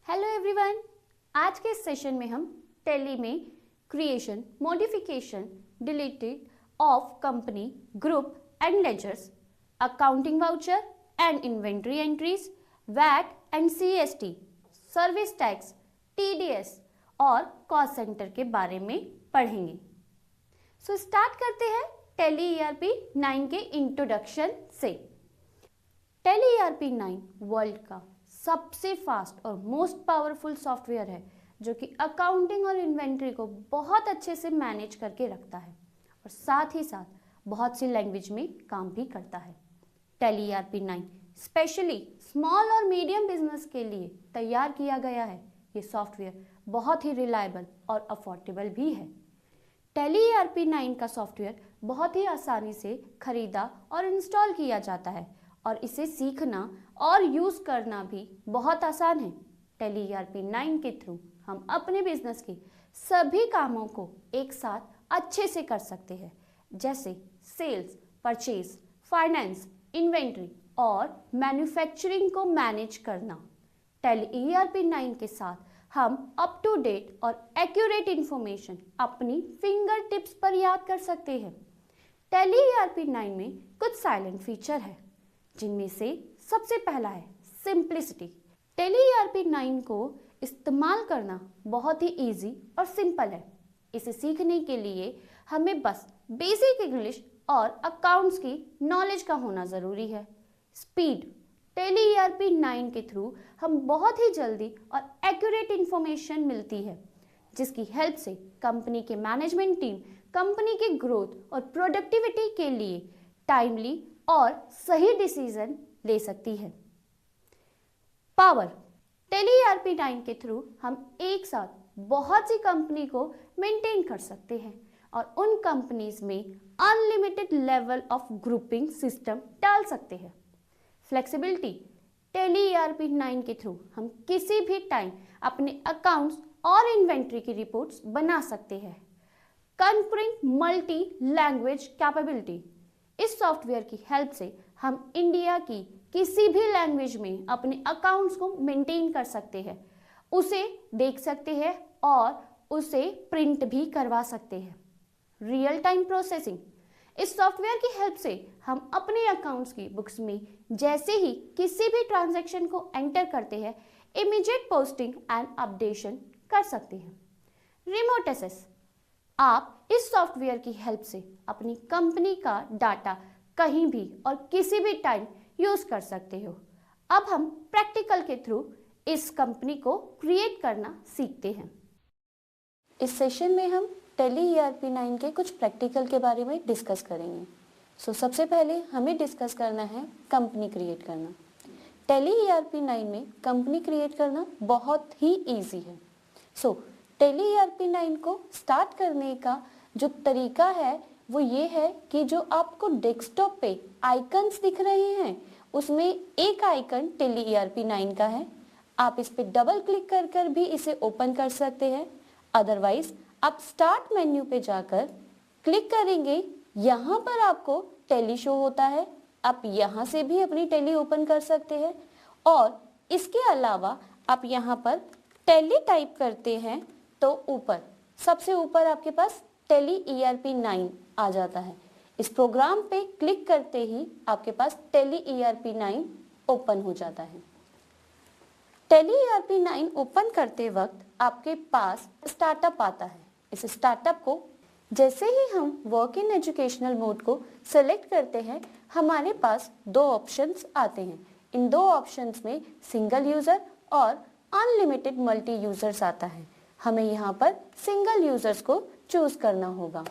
Hello everyone, आज के इस सेशन में हम टैली में creation, modification, deleted of company, group and ledgers, accounting voucher and inventory entries, VAT and CST, service tax, TDS और cost centre के बारे में पढ़ेंगे। सो स्टार्ट करते हैं टैली ईआरपी 9 के इंट्रोडक्शन से। टैली ईआरपी 9 वर्ल्ड का सबसे फास्ट और मोस्ट पावरफुल सॉफ्टवेयर है जो कि अकाउंटिंग और इन्वेंट्री को बहुत अच्छे से मैनेज करके रखता है और साथ ही साथ बहुत सी लैंग्वेज में काम भी करता है। टैली ईआरपी 9 स्पेशली स्मॉल और मीडियम बिजनेस के लिए तैयार किया गया है। ये सॉफ्टवेयर बहुत ही रिलायबल और अफोर्डेबल भी है। टैली ईआरपी 9 का सॉफ्टवेयर बहुत ही आसानी से खरीदा और इंस्टॉल किया जाता है और इसे सीखना और यूज़ करना भी बहुत आसान है। टैली ईआरपी 9 के थ्रू हम अपने बिजनेस के सभी कामों को एक साथ अच्छे से कर सकते हैं, जैसे सेल्स, परचेज, फाइनेंस, इन्वेंट्री और मैन्युफैक्चरिंग को मैनेज करना। टैली ईआरपी 9 के साथ हम अप टू डेट और एक्यूरेट इंफॉर्मेशन अपनी फिंगर टिप्स पर याद कर सकते हैं। टैली ईआरपी 9 में कुछ साइलेंट फीचर है, जिनमें से सबसे पहला है सिंप्लिसिटी। टैली ईआरपी 9 को इस्तेमाल करना बहुत ही इजी और सिंपल है। इसे सीखने के लिए हमें बस बेसिक इंग्लिश और अकाउंट्स की नॉलेज का होना ज़रूरी है। स्पीड, टैली ईआरपी 9 के थ्रू हम बहुत ही जल्दी और एक्यूरेट इंफॉर्मेशन मिलती है, जिसकी हेल्प से कंपनी के मैनेजमेंट टीम कंपनी की ग्रोथ और प्रोडक्टिविटी के लिए टाइमली और सही डिसीजन ले सकती है। पावर, टैली ईआरपी 9 के थ्रू हम एक साथ बहुत सी कंपनी को मेंटेन कर सकते हैं और उन कंपनीज में unlimited level of grouping system डाल सकते हैं। फ्लेक्सिबिलिटी, टैली ईआरपी 9 के थ्रू हम किसी भी टाइम अपने अकाउंट्स और इन्वेंट्री की रिपोर्ट्स बना सकते हैं। कॉन्करिंग मल्टी लैंग्वेज कैपेबिलिटी, इस सॉफ्टवेयर की हेल्प से हम इंडिया की किसी भी लैंग्वेज में अपने अकाउंट्स को मेंटेन कर सकते हैं, उसे देख सकते हैं और उसे प्रिंट भी करवा सकते हैं। रियल टाइम प्रोसेसिंग, इस सॉफ्टवेयर की हेल्प से हम अपने अकाउंट्स की बुक्स में जैसे ही किसी भी ट्रांजैक्शन को एंटर करते हैं, इमीडिएट पोस्टिंग एंड अपडेशन कर सकते हैं। रिमोट एक्सेस, आप इस सॉफ्टवेयर की हेल्प से अपनी कंपनी का डाटा कहीं भी और किसी भी टाइम यूज कर सकते हो। अब हम प्रैक्टिकल के थ्रू इस कंपनी को क्रिएट करना सीखते हैं। इस सेशन में हम टैली ईआरपी 9 के कुछ प्रैक्टिकल के बारे में डिस्कस करेंगे। सबसे पहले हमें डिस्कस करना है कंपनी क्रिएट करना। टैली ईआरपी 9 में कंपनी क्रिएट करना बहुत ही ईजी है। टैली ईआरपी 9 को स्टार्ट करने का जो तरीका है वो ये है कि जो आपको डेस्कटॉप पे आइकन्स दिख रहे हैं उसमें एक आइकन टैली ईआरपी 9 का है। आप इस पे डबल क्लिक कर कर भी इसे ओपन कर सकते हैं। अदरवाइज आप स्टार्ट मेन्यू पे जाकर क्लिक करेंगे, यहाँ पर आपको टैली शो होता है। आप यहाँ से भी अपनी टैली ओपन कर सकते हैं और इसके अलावा आप यहाँ पर टैली टाइप करते हैं तो ऊपर सबसे ऊपर आपके पास टैली ईआरपी 9 आ जाता है। इस प्रोग्राम पे क्लिक करते ही आपके पास टैली ईआरपी 9 ओपन हो जाता है। टैली ईआरपी 9 ओपन करते वक्त आपके पास स्टार्टअप आता है। इस स्टार्टअप को जैसे ही हम वर्क इन एजुकेशनल मोड को सेलेक्ट करते हैं, हमारे पास दो ऑप्शंस आते हैं। इन दो ऑप्शंस में सिंगल यूजर और अनलिमिटेड मल्टी यूजर्स आता है। हमें यहाँ पर सिंगल यूजर्स को चूज करना होगा।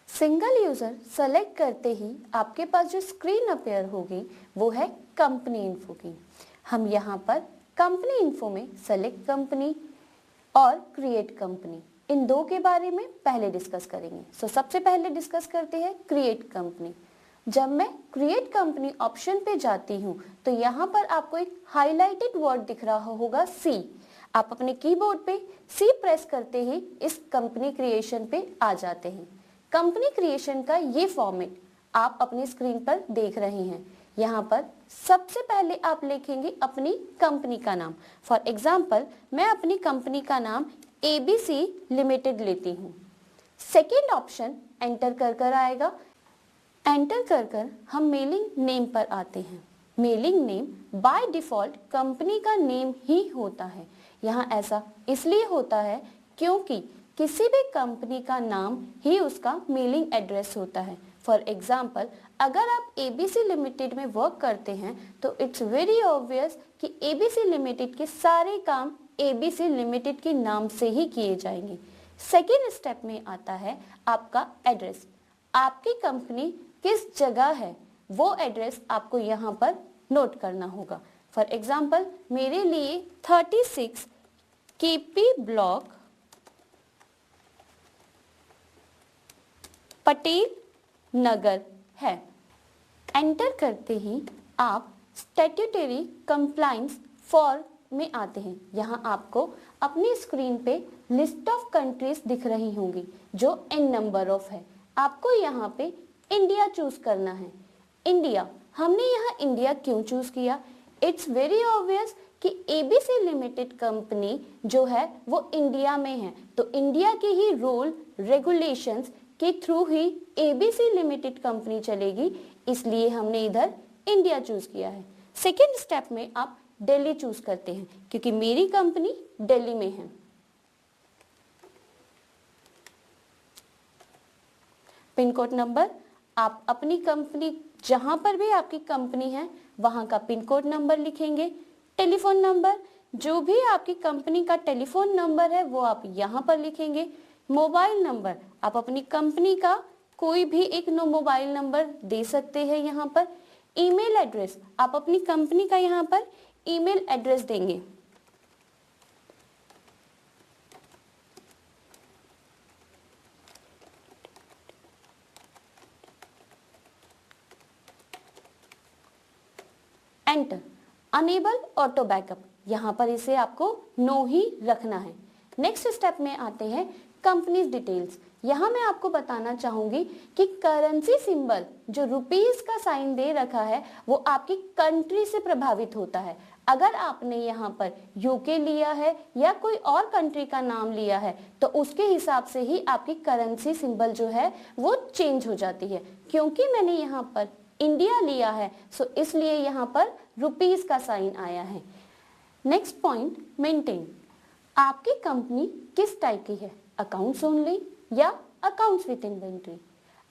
सिंगल यूजर सेलेक्ट करते ही आपके पास जो स्क्रीन अपीयर होगी वो है कंपनी इन्फो की। हम यहाँ पर कंपनी इन्फो में सेलेक्ट कंपनी और क्रिएट कंपनी, इन दो के बारे में पहले डिस्कस करेंगे। सबसे पहले डिस्कस करते हैं क्रिएट कंपनी। जब मैं क्रिएट कंपनी ऑप्शन पे जाती हूँ तो यहाँ पर आपको एक हाईलाइटेड वर्ड दिख रहा होगा सी। आप अपने कीबोर्ड पे सी प्रेस करते ही इस कंपनी क्रिएशन पे आ जाते हैं। कंपनी क्रिएशन का ये फॉर्मेट आप अपनी स्क्रीन पर देख रहे हैं। यहाँ पर सबसे पहले आप लिखेंगे अपनी कंपनी का नाम। फॉर एग्जाम्पल मैं अपनी कंपनी का नाम ABC लिमिटेड लेती हूँ। सेकेंड ऑप्शन एंटर कर आएगा। एंटर कर हम मेलिंग नेम पर आते हैं। Mailing name by default company का नेम ही होता है। यहाँ ऐसा इसलिए होता है क्योंकि किसी भी कंपनी का नाम ही उसका मेलिंग एड्रेस होता है। फॉर एग्जाम्पल अगर आप ABC लिमिटेड में वर्क करते हैं तो इट्स वेरी ऑब्वियस कि ABC लिमिटेड के सारे काम ABC लिमिटेड के नाम से ही किए जाएंगे। सेकेंड स्टेप में आता है आपका एड्रेस। आपकी कंपनी किस जगह है वो एड्रेस आपको यहाँ पर नोट करना होगा। फॉर एग्जाम्पल मेरे लिए 36 KP ब्लॉक पटेल नगर है। एंटर करते ही आप स्टैट्यूटरी कंप्लायंस फॉर में आते हैं। यहाँ आपको अपनी स्क्रीन पे लिस्ट ऑफ कंट्रीज दिख रही होंगी जो n नंबर ऑफ है। आपको यहाँ पे इंडिया चूज करना है। इंडिया, हमने यहाँ इंडिया क्यों चूज किया? इट्स वेरी ऑब्वियस कि ABC लिमिटेड कंपनी जो है वो इंडिया में है, तो इंडिया के ही रूल रेगुलेशंस के थ्रू ही ABC लिमिटेड कंपनी चलेगी, इसलिए हमने इधर इंडिया चूज किया है। सेकेंड स्टेप में आप दिल्ली चूज करते हैं क्योंकि मेरी कंपनी दिल्ली में है। पिन कोड नंबर, आप अपनी कंपनी जहां पर भी आपकी कंपनी है वहां का पिन कोड नंबर लिखेंगे। टेलीफोन नंबर, जो भी आपकी कंपनी का टेलीफोन नंबर है वो आप यहाँ पर लिखेंगे। मोबाइल नंबर, आप अपनी कंपनी का कोई भी एक मोबाइल नंबर दे सकते हैं यहाँ पर। ईमेल एड्रेस, आप अपनी कंपनी का यहाँ पर ईमेल एड्रेस देंगे। एंटर। अनेबल ऑटो बैकअप, यहाँ पर इसे आपको नो ही रखना है। नेक्स्ट स्टेप में आते हैं कंपनीज डिटेल्स। यहाँ मैं आपको बताना चाहूंगी कि करेंसी सिंबल जो रुपीस का साइन दे रखा है वो आपकी कंट्री से प्रभावित होता है। अगर आपने यहाँ पर यूके लिया है या कोई और कंट्री का नाम लिया है तो उसके हिसाब से ही आपकी करेंसी सिंबल जो है वो चेंज हो जाती है। क्योंकि मैंने यहाँ पर इंडिया लिया है सो इसलिए यहाँ पर रुपीस का साइन आया है। Next point, maintain. आपकी कंपनी किस टाइप की है? अकाउंट्स ओनली या accounts with inventory?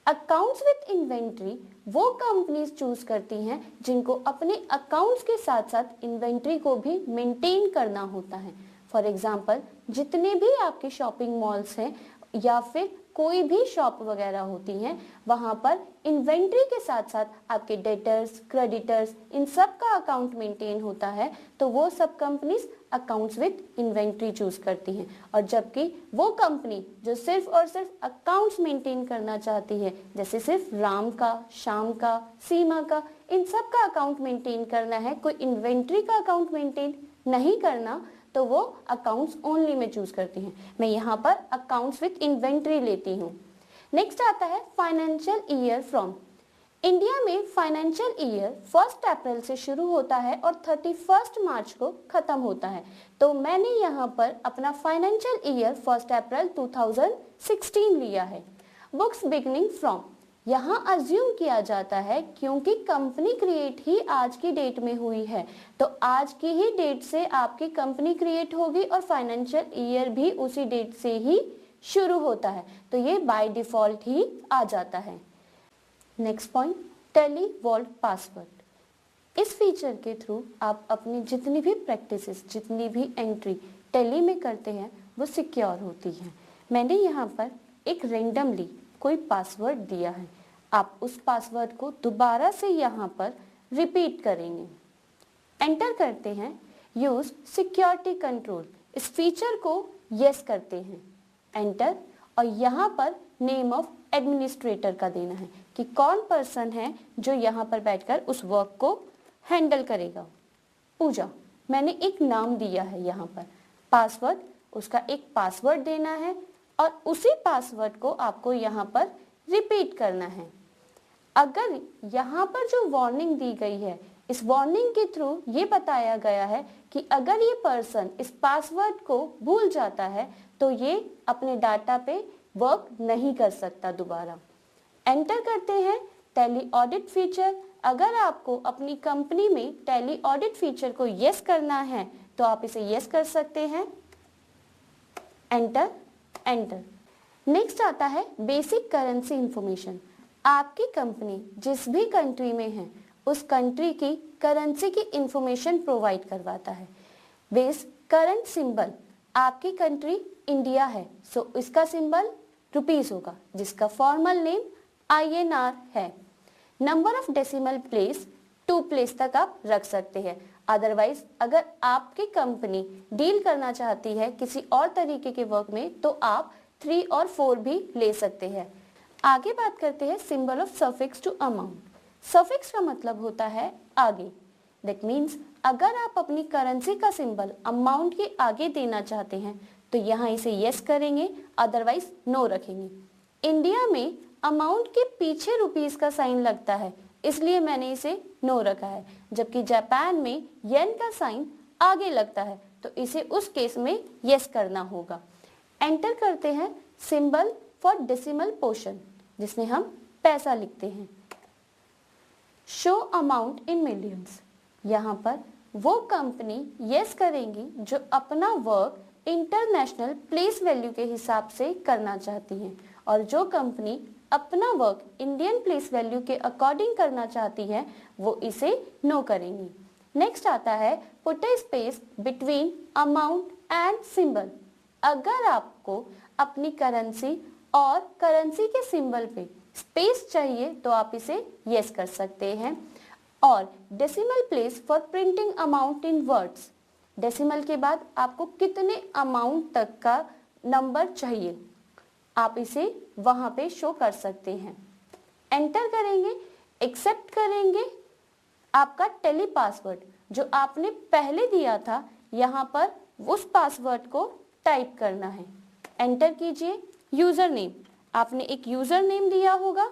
Accounts with inventory वो कंपनीज चूज करती हैं जिनको अपने अकाउंट्स के साथ साथ इन्वेंट्री को भी मेंटेन करना होता है। फॉर एग्जाम्पल जितने भी आपके शॉपिंग मॉल्स हैं या फिर कोई भी शॉप वगैरह होती हैं वहां पर इन्वेंट्री के साथ साथ आपके डेटर्स, क्रेडिटर्स, इन सब का अकाउंट मेंटेन होता है, तो वो सब companies accounts with inventory choose करती हैं। और जबकि वो कंपनी जो सिर्फ और सिर्फ अकाउंट्स मेंटेन करना चाहती है, जैसे सिर्फ राम का, श्याम का, सीमा का, इन सब का अकाउंट मेंटेन करना है, कोई इन्वेंट्री का अकाउंट मेंटेन नहीं करना, तो वो अकाउंट्स ओनली में चूज करती हैं। मैं यहाँ पर अकाउंट्स विद इन्वेंट्री लेती हूँ। नेक्स्ट आता है फाइनेंशियल ईयर फ्रॉम। इंडिया में फाइनेंशियल ईयर 1 अप्रैल से शुरू होता है और 31 मार्च को खत्म होता है, तो मैंने यहाँ पर अपना फाइनेंशियल ईयर 1 अप्रैल 2016 लिया है। बुक्स बिगनिंग फ्रॉम, यहाँ अज्यूम किया जाता है क्योंकि कंपनी क्रिएट ही आज की डेट में हुई है, तो आज की ही डेट से आपकी कंपनी क्रिएट होगी और फाइनेंशियल ईयर भी उसी डेट से ही शुरू होता है, तो ये बाय डिफॉल्ट ही आ जाता है। Next point, Tally vault password. इस फीचर के थ्रू आप अपनी जितनी भी प्रैक्टिसेस, जितनी भी एंट्री टैली में करते हैं वो सिक्योर होती है। मैंने यहाँ पर एक रेंडमली कोई पासवर्ड दिया है, आप उस पासवर्ड को दोबारा से यहाँ पर रिपीट करेंगे। एंटर करते हैं, यूज सिक्योरिटी कंट्रोल, इस फीचर को यस करते हैं, एंटर, और यहाँ पर नेम ऑफ एडमिनिस्ट्रेटर का देना है कि कौन पर्सन है जो यहाँ पर बैठकर उस वर्क को हैंडल करेगा। पूजा, मैंने एक नाम दिया है यहाँ पर। पासवर्ड, उसका एक पासवर्ड देना है और उसी पासवर्ड को आपको यहाँ पर रिपीट करना है। अगर यहाँ पर जो वार्निंग दी गई है, इस वार्निंग के थ्रू ये बताया गया है कि अगर ये पर्सन इस पासवर्ड को भूल जाता है तो ये अपने डाटा पे वर्क नहीं कर सकता दोबारा। एंटर करते हैं टैली ऑडिट फीचर। अगर आपको अपनी कंपनी में टैली ऑडिट फीचर को यस करना है तो आप इसे यस कर सकते हैं। Enter, enter. नेक्स्ट आता है बेसिक करेंसी इंफॉर्मेशन। आपकी कंपनी जिस भी कंट्री में है उस कंट्री की करेंसी की इंफॉर्मेशन प्रोवाइड करवाता है। बेस करंट सिंबल, आपकी कंट्री इंडिया है सो इसका सिंबल रुपीस होगा, जिसका फॉर्मल नेम INR है। Number of decimal place 2 place तक आप रख सकते हैं। अदरवाइज अगर आपकी कंपनी डील करना चाहती है किसी और तरीके के वर्क में तो आप 3 और 4 भी ले सकते हैं। आगे बात करते हैं symbol of suffix to amount. Suffix का मतलब होता है आगे। दैट मीन्स अगर आप अपनी करेंसी का सिंबल अमाउंट के आगे देना चाहते हैं तो यहाँ इसे यस करेंगे, अदरवाइज नो रखेंगे। इंडिया में अमाउंट के पीछे रुपीस का साइन लगता है, इसलिए मैंने इसे नो रखा है, जबकि जापान में येन का साइन आगे लगता है तो इसे उस केस में यस करना होगा। एंटर करते हैं सिंबल फॉर डेसिमल पोर्शन, जिसमें हम पैसा लिखते हैं। Show amount in millions. यहाँ पर वो कंपनी यस करेंगी जो अपना वर्क इंटरनेशनल प्लेस वैल्यू के हिसाब से करना चाहती हैं, और जो कंपनी अपना वर्क इंडियन प्लेस वैल्यू के अकॉर्डिंग करना चाहती है वो इसे नो करेंगी। नेक्स्ट आता है put a space between amount and symbol. अगर आपको अपनी करेंसी और करेंसी के सिंबल पे स्पेस चाहिए तो आप इसे यस कर सकते हैं। और decimal place for printing amount in words. Decimal के बाद आपको कितने अमाउंट तक का नंबर चाहिए आप इसे वहां पे शो कर सकते हैं। एंटर करेंगे, एक्सेप्ट करेंगे आपका टेली पासवर्ड जो आपने पहले दिया था, यहाँ पर उस पासवर्ड को टाइप करना है। एंटर कीजिए। यूजर नेम, आपने एक यूजर नेम दिया होगा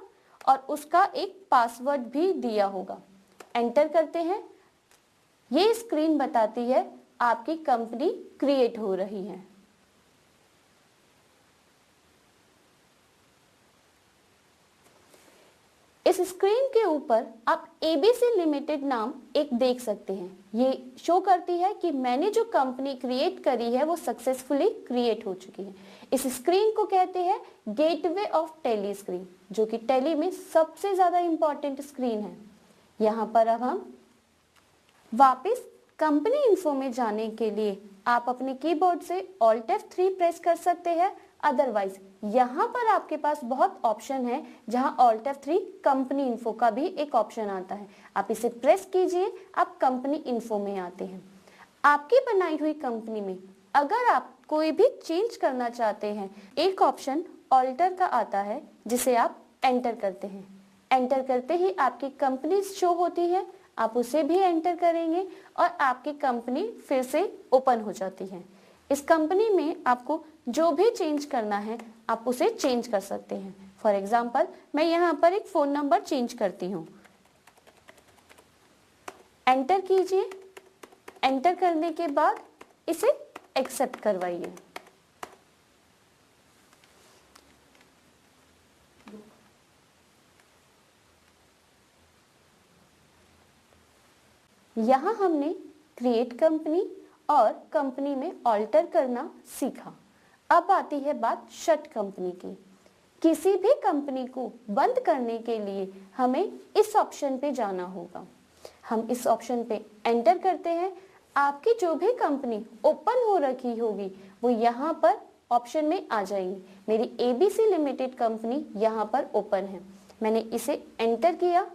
और उसका एक पासवर्ड भी दिया होगा। एंटर करते हैं। ये स्क्रीन बताती है आपकी कंपनी क्रिएट हो रही है। इस स्क्रीन के ऊपर आप ABC लिमिटेड नाम एक देख सकते हैं। ये शो करती है कि मैंने जो कंपनी क्रिएट करी है वो सक्सेसफुली क्रिएट हो चुकी है। इस स्क्रीन को कहते हैं गेटवे ऑफ टेली स्क्रीन, जो कि टेली में सबसे ज्यादा इंपॉर्टेंट स्क्रीन है। यहाँ पर अब हम वापस कंपनी इन्फो में जाने के लिए आप अपने कीबोर्ड से Alt F3 प्रेस कर सकते हैं। अदरवाइज यहाँ पर आपके पास बहुत ऑप्शन है जहाँ Alt F3 कंपनी इन्फो का भी एक ऑप्शन आता है। आप इसे प्रेस कीजिए, आप कंपनी इन्फो में आते हैं। आपकी बनाई हुई कंपनी में अगर आप कोई भी चेंज करना चाहते हैं, एक ऑप्शन ऑल्टर का आता है जिसे आप एंटर करते हैं। एंटर करते ही आपकी कंपनी शो होती है, आप उसे भी एंटर करेंगे और आपकी कंपनी फिर से ओपन हो जाती है। इस कंपनी में आपको जो भी चेंज करना है आप उसे चेंज कर सकते हैं। फॉर एग्जाम्पल मैं यहाँ पर एक फोन नंबर चेंज करती हूँ। एंटर कीजिए। एंटर करने के बाद इसे एक्सेप्ट करवाइए। यहाँ हमने क्रिएट कंपनी और कंपनी में ऑल्टर करना सीखा। अब आती है बात शट कंपनी की। किसी भी कंपनी को बंद करने के लिए हमें इस ऑप्शन पे जाना होगा। हम इस ऑप्शन पे एंटर करते हैं। आपकी जो भी कंपनी ओपन हो रखी होगी वो यहाँ पर ऑप्शन में आ जाएगी। मेरी ABC लिमिटेड कंपनी यहाँ पर ओपन है। मैंने इसे एंटर किया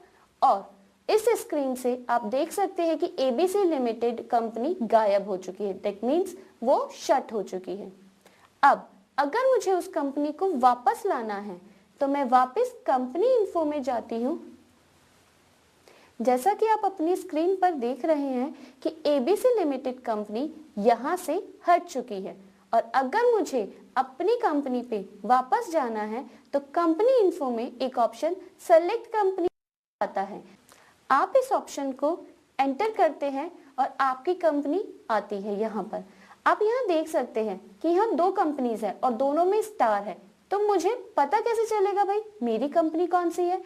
और इस स्क्रीन से आप देख सकते हैं कि ABC लिमिटेड कंपनी गायब हो चुकी है। दैट मीन्स वो शट हो चुकी है। अब अगर मुझे उस कंपनी को वापस लाना है तो मैं वापस कंपनी इन्फो में जाती हूँ। जैसा कि आप अपनी स्क्रीन पर देख रहे हैं कि ABC लिमिटेड कंपनी यहाँ से हट चुकी है, और अगर मुझे अपनी कंपनी पे वापस जाना है तो कंपनी इन्फो में एक ऑप्शन सेलेक्ट कंपनी आता है। आप इस ऑप्शन को एंटर करते हैं और आपकी कंपनी आती है। यहाँ पर आप यहाँ देख सकते हैं कि यहाँ 2 कंपनीज है और दोनों में स्टार है, तो मुझे पता कैसे चलेगा भाई मेरी कंपनी कौन सी है।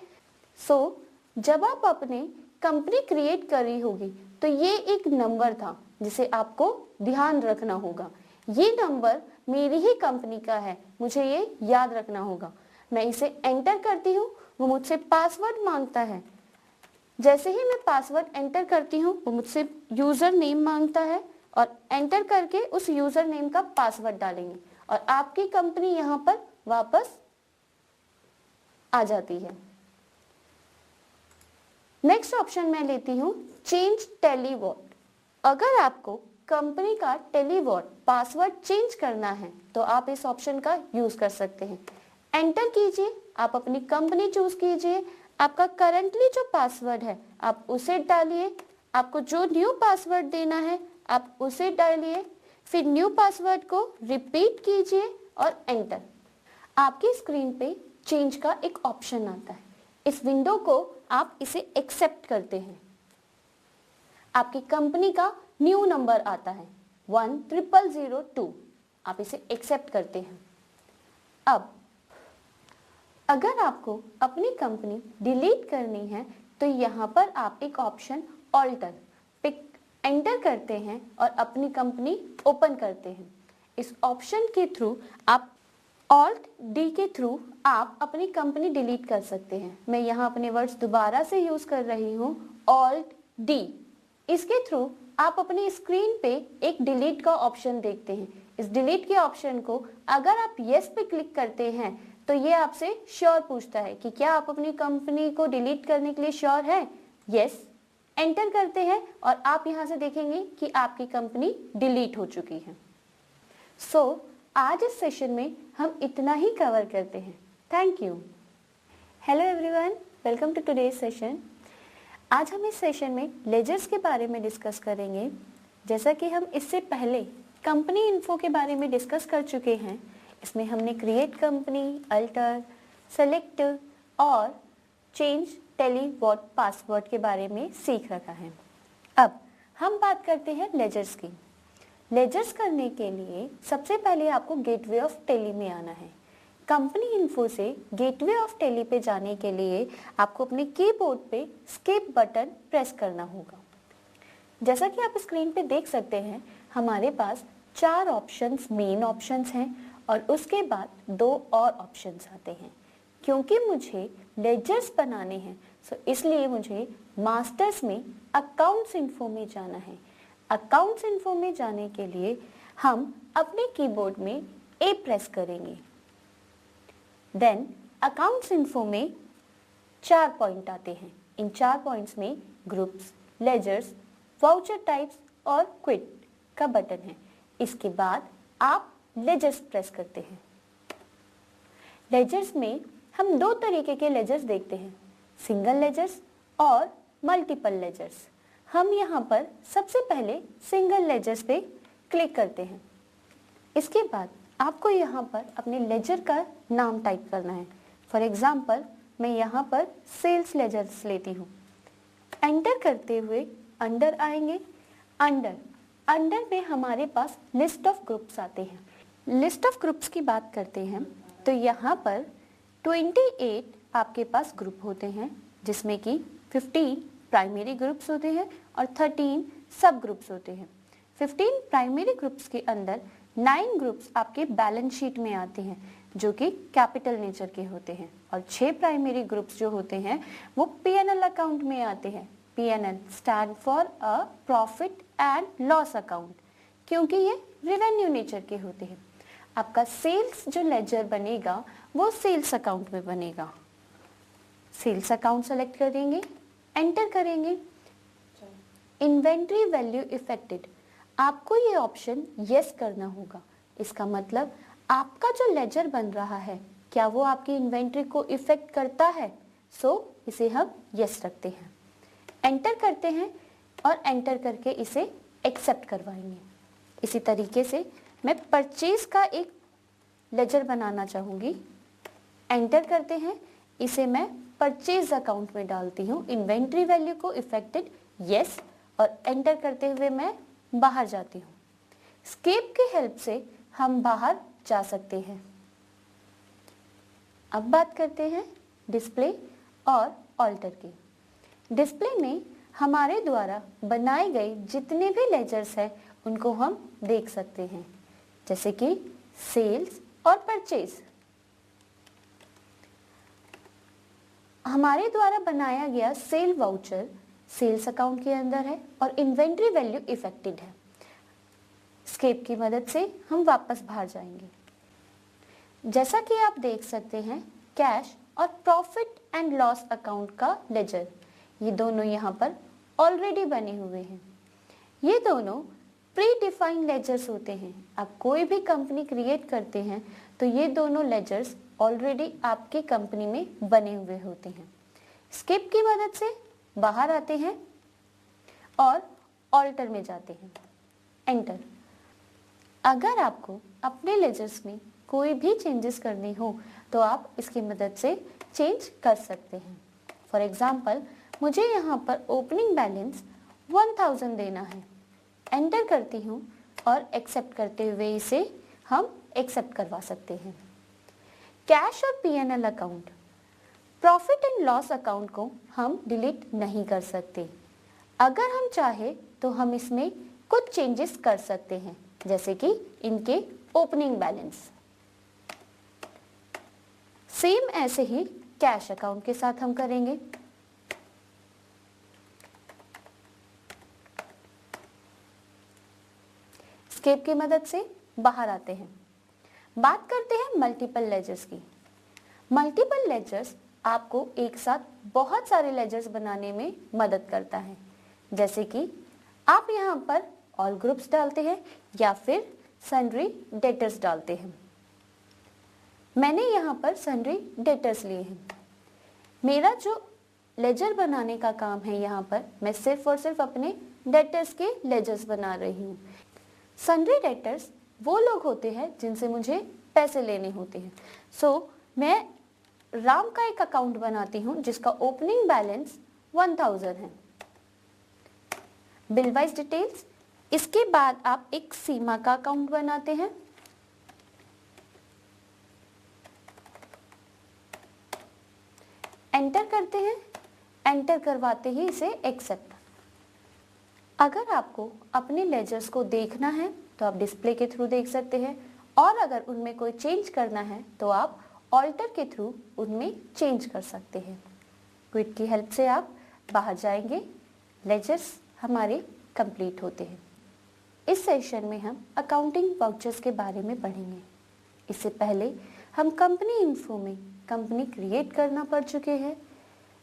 जब आप अपने कंपनी क्रिएट करी होगी तो ये एक नंबर था जिसे आपको ध्यान रखना होगा। ये नंबर मेरी ही कंपनी का है, मुझे ये याद रखना होगा। मैं इसे एंटर करती हूँ, वो मुझसे पासवर्ड मांगता है। जैसे ही मैं पासवर्ड एंटर करती हूँ वो मुझसे यूजर नेम मांगता है और एंटर करके उस यूजर नेम का पासवर्ड डालेंगे और आपकी कंपनी यहाँ पर वापस आ जाती है। नेक्स्ट ऑप्शन मैं लेती हूँ चेंज टेलीवॉट। अगर आपको कंपनी का टेलीवॉट पासवर्ड चेंज करना है तो आप इस ऑप्शन का यूज कर सकते हैं। एंटर कीजिए, आप अपनी कंपनी चूज कीजिए, आपका करंटली जो पासवर्ड है आप उसे डालिए, आपको जो न्यू पासवर्ड देना है आप उसे डालिए, फिर न्यू पासवर्ड को रिपीट कीजिए और एंटर। आपकी स्क्रीन पे चेंज का एक ऑप्शन आता है। इस विंडो को आप इसे एक्सेप्ट करते हैं। आपकी कंपनी का न्यू नंबर आता है 10002। आप इसे एक्सेप्ट करते हैं। अब अगर आपको अपनी कंपनी डिलीट करनी है तो यहाँ पर आप एक ऑप्शन ऑल्टर पिक एंटर करते हैं और अपनी कंपनी ओपन करते हैं। इस ऑप्शन के थ्रू आप ऑल्ट डी के थ्रू आप अपनी कंपनी डिलीट कर सकते हैं। मैं यहाँ अपने वर्ड्स दोबारा से यूज कर रही हूँ, ऑल्ट डी। इसके थ्रू आप अपनी स्क्रीन पे एक डिलीट का ऑप्शन देखते हैं। इस डिलीट के ऑप्शन को अगर आप यस पे क्लिक करते हैं तो ये आपसे श्योर पूछता है कि क्या आप अपनी कंपनी को डिलीट करने के लिए श्योर है। यस एंटर करते हैं और आप यहाँ से देखेंगे कि आपकी कंपनी डिलीट हो चुकी है। आज इस सेशन में हम इतना ही कवर करते हैं। Thank you. Hello everyone, welcome to today's session. आज हम इस सेशन में लेजर्स के बारे में डिस्कस करेंगे। जैसा कि हम इससे पहले कंपनी इन्फो के बारे में डिस्कस कर चुके हैं, इसमें हमने क्रिएट कंपनी, अल्टर, सेलेक्ट और चेंज टेलीवॉट पासवर्ड के बारे में सीख रखा है। अब हम बात करते हैं लेजर्स की। लेजर्स करने के लिए सबसे पहले आपको गेटवे ऑफ टेली में आना है। कंपनी इन्फो से गेटवे ऑफ टेली पे जाने के लिए आपको अपने कीबोर्ड पे स्केप बटन प्रेस करना होगा। जैसा कि आप स्क्रीन पे देख सकते हैं, हमारे पास 4 ऑप्शंस मेन ऑप्शंस हैं और उसके बाद 2 और ऑप्शंस आते हैं। क्योंकि मुझे लेजर्स बनाने हैं सो इसलिए मुझे मास्टर्स में अकाउंट्स इन्फो में जाना है। अकाउंट्स इन्फो में जाने के लिए हम अपने कीबोर्ड में ए प्रेस करेंगे। देन अकाउंट्स इन्फो में 4 पॉइंट आते हैं। इन 4 पॉइंट्स में ग्रुप्स, लेजर्स, वाउचर टाइप्स और क्विट का बटन है। इसके बाद आप लेजर्स प्रेस करते हैं। लेजर्स में हम 2 तरीके के लेजर्स देखते हैं, सिंगल लेजर्स और मल्टीपल लेजर्स। हम यहाँ पर सबसे पहले सिंगल लेजर्स पे क्लिक करते हैं। इसके बाद आपको यहाँ पर अपने लेजर का नाम टाइप करना है। फॉर एग्जाम्पल मैं यहाँ पर सेल्स लेजर्स लेती हूँ। एंटर करते हुए अंडर आएंगे। अंडर में हमारे पास लिस्ट ऑफ ग्रुप्स आते हैं। लिस्ट ऑफ ग्रुप्स की बात करते हैं तो यहाँ पर 28 आपके पास ग्रुप होते हैं, जिसमें कि 15 प्राइमरी ग्रुप्स होते हैं और 13 सब ग्रुप्स होते हैं। 15 प्राइमरी ग्रुप्स के अंदर 9 ग्रुप्स आपके बैलेंस शीट में आते हैं जो कि कैपिटल नेचर के होते हैं और 6 प्राइमरी ग्रुप्स जो होते हैं वो पीएनएल अकाउंट में आते हैं। PNL stand for a profit and loss account, क्योंकि ये रेवेन्यू नेचर के होते हैं। आपका सेल्स जो लेजर बनेगा वो सेल्स अकाउंट में बनेगा। सेल्स अकाउंट सेलेक्ट करेंगे, एंटर करेंगे। इन्वेंट्री वैल्यू इफेक्टेड, आपको ये ऑप्शन यस करना होगा। इसका मतलब आपका जो लेजर बन रहा है क्या वो आपकी इन्वेंट्री को इफेक्ट करता है। इसे हम यस रखते हैं। एंटर करते हैं और एंटर करके इसे एक्सेप्ट करवाएंगे। इसी तरीके से मैं परचेज का एक लेजर बनाना चाहूँगी। एंटर करते हैं, इसे मैं परचेज अकाउंट में डालती हूँ। इन्वेंट्री वैल्यू को इफेक्टेड यस और एंटर करते हुए मैं बाहर जाती हूँ। एस्केप की हेल्प से हम बाहर जा सकते हैं। अब बात करते हैं डिस्प्ले और ऑल्टर की। डिस्प्ले में हमारे द्वारा बनाए गए जितने भी लेजर्स हैं उनको हम देख सकते हैं, जैसे कि सेल्स और परचेज। हमारे द्वारा बनाया गया सेल वाउचर सेल्स अकाउंट के अंदर है और इन्वेंट्री वैल्यू इफेक्टेड है। एस्केप की मदद से हम वापस बाहर जाएंगे। जैसा कि आप देख सकते हैं, कैश और प्रॉफिट एंड लॉस अकाउंट का लेजर, ये दोनों यहाँ पर ऑलरेडी बने हुए हैं। ये दोनों प्री डिफाइंड लेजर्स होते हैं। आप कोई भी कंपनी क्रिएट करते हैं तो ये दोनों लेजर्स ऑलरेडी आपकी कंपनी में बने हुए होते हैं। एस्केप की मदद से बाहर आते हैं और ऑल्टर में जाते हैं, एंटर। अगर आपको अपने लेजर्स में कोई भी चेंजेस करनी हो तो आप इसकी मदद से चेंज कर सकते हैं। फॉर एग्जाम्पल, मुझे यहाँ पर ओपनिंग बैलेंस 1000 देना है, एंटर करती हूँ और एक्सेप्ट करते हुए इसे हम एक्सेप्ट करवा सकते हैं। कैश और P&L account, profit and loss account को हम डिलीट नहीं कर सकते। अगर हम चाहे तो हम इसमें कुछ चेंजेस कर सकते हैं, जैसे कि इनके ओपनिंग बैलेंस। सेम ऐसे ही कैश अकाउंट के साथ हम करेंगे। एस्केप की मदद से बाहर आते हैं। बात करते हैं मल्टीपल लेजर्स की। मल्टीपल लेजर्स आपको एक साथ बहुत सारे लेजर्स बनाने में मदद करता है, जैसे कि आप यहाँ पर ऑल ग्रुप्स डालते हैं या फिर सन्ड्री डेटर्स डालते हैं। मैंने यहाँ पर सन्ड्री डेटर्स लिए हैं। मेरा जो लेजर बनाने का काम है, यहाँ पर मैं सिर्फ और सिर्फ अपने डेटर्स के लेजर्स बना रही हूँ। सन्ड्री डेटर्स वो लोग होते हैं जिनसे मुझे पैसे लेने होते हैं। सो मैं राम का एक अकाउंट बनाती हूँ जिसका ओपनिंग बैलेंस 1000 है। बिल वाइज डिटेल्स, इसके बाद आप एक सीमा का अकाउंट बनाते हैं। एंटर करते हैं, एंटर करवाते ही इसे एक्सेप्ट। अगर आपको अपने लेजर्स को देखना है तो आप डिस्प्ले के थ्रू देख सकते हैं, और अगर उनमें कोई चेंज करना है तो आप ऑल्टर के थ्रू उनमें चेंज कर सकते हैं। क्विट की हेल्प से आप बाहर जाएंगे। लेजर्स हमारे कंप्लीट होते हैं। इस सेशन में हम अकाउंटिंग वाउचर्स के बारे में पढ़ेंगे। इससे पहले हम कंपनी इन्फो में कंपनी क्रिएट करना पढ़ चुके हैं,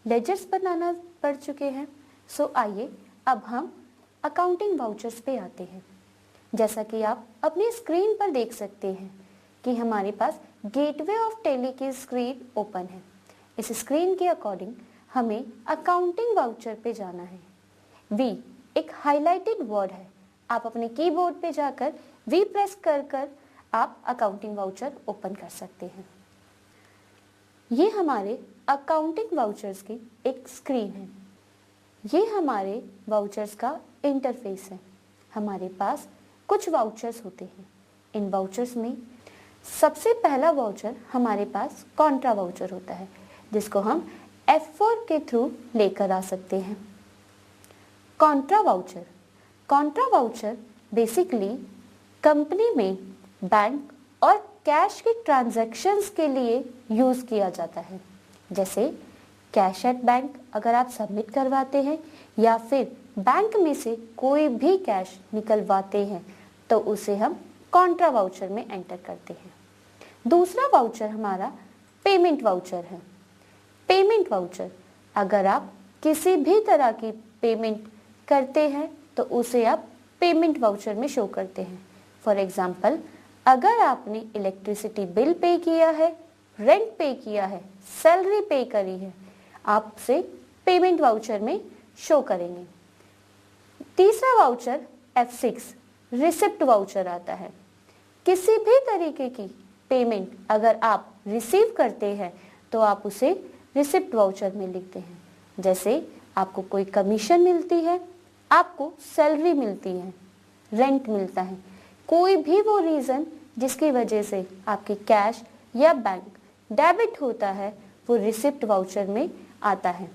लेजर्स बनाना पढ़ चुके हैं। सो आइए अब हम अकाउंटिंग वाउचर्स पे आते हैं। जैसा कि आप अपनी स्क्रीन पर देख सकते हैं कि हमारे पास गेटवे ऑफ टेली की स्क्रीन ओपन है। इस स्क्रीन के अकॉर्डिंग हमें अकाउंटिंग वाउचर पे जाना है। वी एक हाईलाइटेड वर्ड है। आप अपने कीबोर्ड पे जाकर वी प्रेस कर आप अकाउंटिंग वाउचर ओपन कर सकते हैं। ये हमारे अकाउंटिंग वाउचर्स की एक स्क्रीन है। ये हमारे वाउचर्स का इंटरफेस है। हमारे पास कुछ वाउचर्स होते हैं। इन वाउचर्स में सबसे पहला वाउचर हमारे पास कॉन्ट्रा वाउचर होता है, जिसको हम F4 के थ्रू लेकर आ सकते हैं। Contra voucher, Contra voucher basically company में बैंक और कैश की ट्रांजैक्शंस के लिए यूज़ किया जाता है। जैसे कैश एट बैंक अगर आप सबमिट करवाते हैं या फिर बैंक में से कोई भी कैश निकलवाते हैं तो उसे हम कॉन्ट्रा वाउचर में एंटर करते हैं। दूसरा वाउचर हमारा पेमेंट वाउचर है। पेमेंट वाउचर, अगर आप किसी भी तरह की पेमेंट करते हैं तो उसे आप पेमेंट वाउचर में शो करते हैं। फॉर एग्जाम्पल, अगर आपने इलेक्ट्रिसिटी बिल पे किया है, रेंट पे किया है, सैलरी पे करी है, आप उसे पेमेंट वाउचर में शो करेंगे। तीसरा वाउचर F6 रिसिप्ट वाउचर आता है। किसी भी तरीके की पेमेंट अगर आप रिसीव करते हैं तो आप उसे रिसिप्ट वाउचर में लिखते हैं। जैसे आपको कोई कमीशन मिलती है, आपको सैलरी मिलती है, रेंट मिलता है, कोई भी वो रीज़न जिसकी वजह से आपके कैश या बैंक डेबिट होता है, वो रिसिप्ट वाउचर में आता है।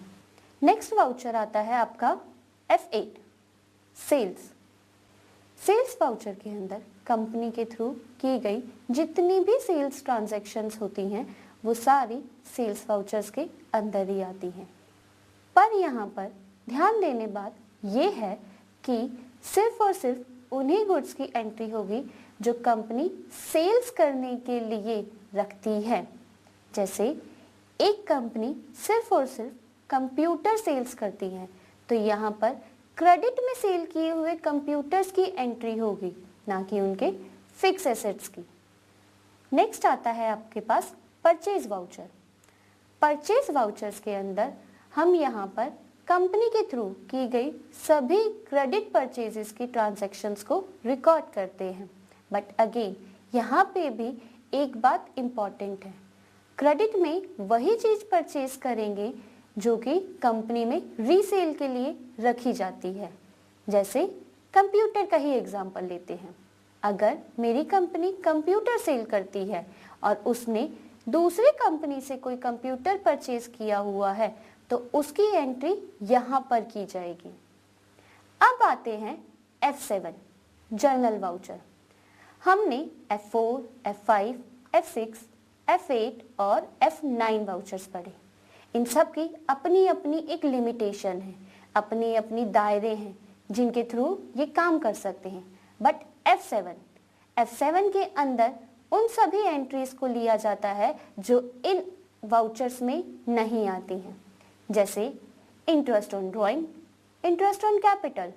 नेक्स्ट वाउचर आता है आपका F8 सेल्स। सेल्स वाउचर के अंदर कंपनी के थ्रू की गई जितनी भी सेल्स ट्रांजैक्शंस होती हैं वो सारी सेल्स वाउचर्स के अंदर ही आती हैं। पर यहाँ पर ध्यान देने बात ये है कि सिर्फ और सिर्फ उन्हीं गुड्स की एंट्री होगी जो कंपनी सेल्स करने के लिए रखती है। जैसे एक कंपनी सिर्फ और सिर्फ कंप्यूटर सेल्स करती है तो यहाँ पर क्रेडिट में सेल किए हुए कंप्यूटर्स की एंट्री होगी, ना कि उनके फिक्स एसेट्स की। नेक्स्ट आता है आपके पास परचेज वाउचर। परचेज वाउचर्स के अंदर हम यहाँ पर कंपनी के थ्रू की गई सभी क्रेडिट परचेजेस की ट्रांजैक्शंस को रिकॉर्ड करते हैं। बट अगेन यहाँ पे भी एक बात इम्पॉर्टेंट है, क्रेडिट में वही चीज़ परचेज करेंगे जो कि कंपनी में रीसेल के लिए रखी जाती है। जैसे कंप्यूटर का ही एग्जांपल लेते हैं। अगर मेरी कंपनी कंप्यूटर सेल करती है और उसने दूसरी कंपनी से कोई कंप्यूटर परचेज किया हुआ है तो उसकी एंट्री यहाँ पर की जाएगी। अब आते हैं F7 जर्नल वाउचर। हमने F4, F5, F6, F8 और F9 वाउचर्स पढ़े। इन सब की अपनी अपनी एक लिमिटेशन है, अपनी अपनी दायरे हैं जिनके थ्रू ये काम कर सकते हैं। बट F7 के अंदर उन सभी एंट्रीज को लिया जाता है जो इन वाउचर्स में नहीं आती हैं। जैसे interest on drawing, interest on capital,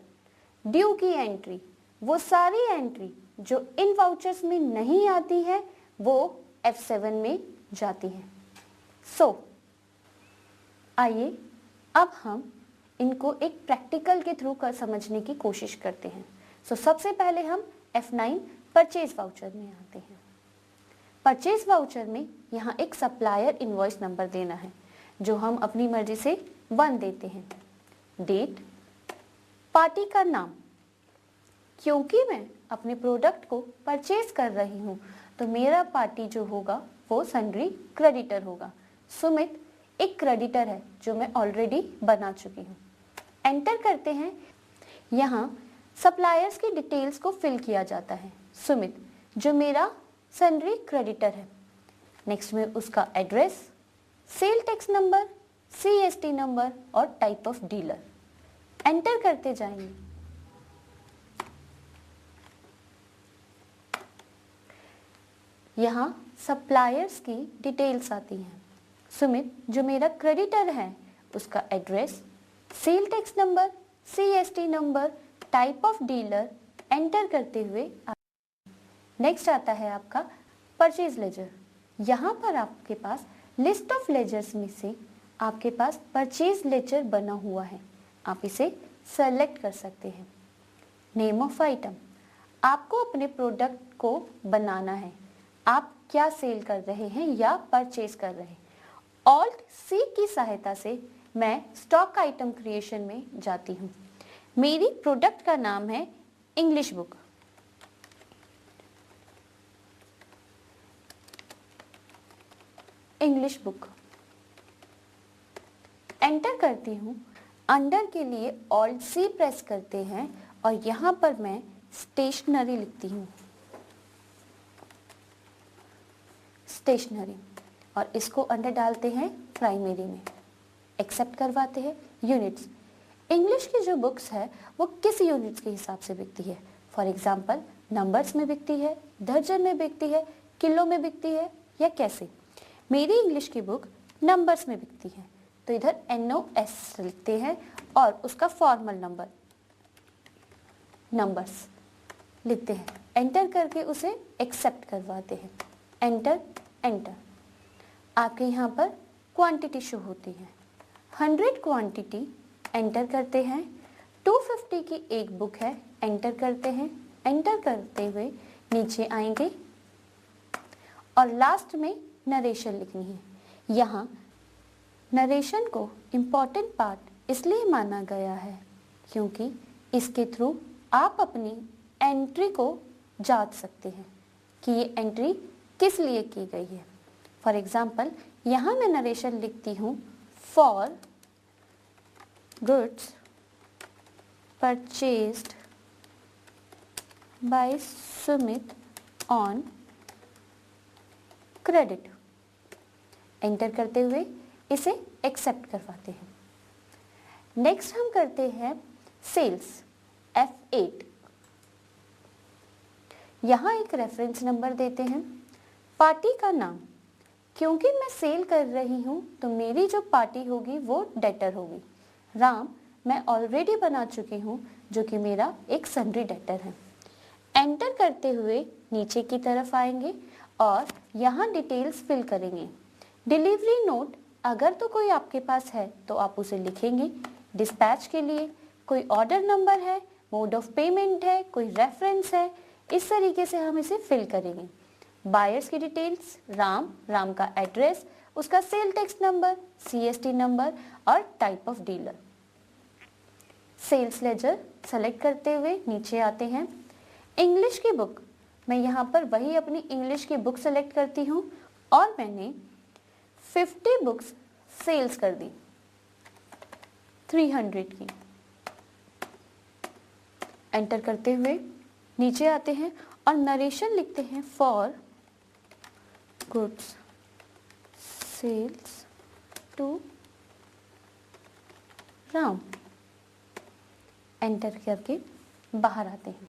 due की एंट्री, वो सारी एंट्री जो इन वाउचर्स में नहीं आती है वो F7 में जाती है। आइए अब हम इनको एक प्रैक्टिकल के थ्रू कर समझने की कोशिश करते हैं। सबसे पहले हम F9 परचेज वाउचर में आते हैं। परचेज वाउचर में यहाँ एक सप्लायर इनवॉइस नंबर देना है जो हम अपनी मर्जी से 1 देते हैं। डेट, पार्टी का नाम, क्योंकि मैं अपने प्रोडक्ट को परचेज कर रही हूँ तो मेरा पार्टी जो होगा वो सन्ड्री क्रेडिटर होगा। सुमित एक क्रेडिटर है जो मैं ऑलरेडी बना चुकी हूँ। एंटर करते हैं। यहाँ सप्लायर्स की डिटेल्स को फिल किया जाता है। सुमित जो मेरा सन्ड्री क्रेडिटर है। नेक्स्ट में उसका address, cell tax number, CST number और टाइप ऑफ डीलर एंटर करते जाएंगे। यहाँ सप्लायर्स की डिटेल्स आती हैं। सुमित जो मेरा क्रेडिटर है उसका address, cell tax number, CST number, type of dealer enter करते हुए नेक्स्ट आता है आपका परचेज लेजर। यहाँ पर आपके पास लिस्ट ऑफ लेजर्स में से आपके पास परचेज लेजर बना हुआ है, आप इसे सेलेक्ट कर सकते हैं। नेम ऑफ आइटम, आपको अपने प्रोडक्ट को बनाना है, आप क्या सेल कर रहे हैं या परचेज कर रहे हैं। Alt+C की सहायता से मैं स्टॉक आइटम क्रिएशन में जाती हूँ। मेरी प्रोडक्ट का नाम है English book. English book enter करती हूँ। अंडर के लिए Alt+C प्रेस करते हैं और यहाँ पर मैं स्टेशनरी लिखती हूँ, स्टेशनरी, और इसको अंडर डालते हैं प्राइमरी में। एक्सेप्ट करवाते हैं। यूनिट्स, इंग्लिश की जो बुक्स है वो किस यूनिट्स के हिसाब से बिकती है। फॉर एग्जाम्पल नंबर्स में बिकती है, दर्जन में बिकती है, किलो में बिकती है या कैसे। मेरी इंग्लिश की बुक नंबर्स में बिकती है तो इधर NOS लिखते हैं और उसका फॉर्मल नंबर नंबर्स लिखते हैं। एंटर करके उसे एक्सेप्ट करवाते हैं। Enter enter. आपके यहाँ पर क्वांटिटी शो होती है। 100 क्वांटिटी एंटर करते हैं। 250 की एक बुक है, एंटर करते हैं। एंटर करते हुए नीचे आएंगे और लास्ट में नरेशन लिखनी है। यहाँ नरेशन को इम्पॉर्टेंट पार्ट इसलिए माना गया है क्योंकि इसके थ्रू आप अपनी एंट्री को जांच सकते हैं कि ये एंट्री किस लिए की गई है। फॉर एग्जाम्पल यहाँ मैं नरेशन लिखती हूँ for goods purchased bye Sumit on credit. Enter करते हुए इसे एक्सेप्ट करवाते हैं। नेक्स्ट हम करते हैं सेल्स F8। यहाँ एक रेफरेंस नंबर देते हैं, पार्टी का नाम, क्योंकि मैं सेल कर रही हूँ तो मेरी जो पार्टी होगी वो डेटर होगी। राम मैं ऑलरेडी बना चुकी हूँ जो कि मेरा एक सन्ड्री डेटर है। एंटर करते हुए नीचे की तरफ आएंगे और यहाँ डिटेल्स फिल करेंगे। डिलीवरी नोट अगर तो कोई आपके पास है तो आप उसे लिखेंगे। डिस्पैच के लिए कोई ऑर्डर नंबर है, मोड ऑफ पेमेंट है, कोई रेफरेंस है, इस तरीके से हम इसे फिल करेंगे। बायर्स की डिटेल्स, राम का एड्रेस, उसका sale tax number, CST number और type of dealer. Sales ledger select करते हुए नीचे आते हैं। इंग्लिश की बुक, मैं यहाँ पर वही अपनी इंग्लिश की बुक सेलेक्ट करती हूँ और मैंने 50 बुक्स सेल्स कर दी 300 की। एंटर करते हुए नीचे आते हैं और नरेशन लिखते हैं for goods sales to Ram. Enter करके बाहर आते हैं।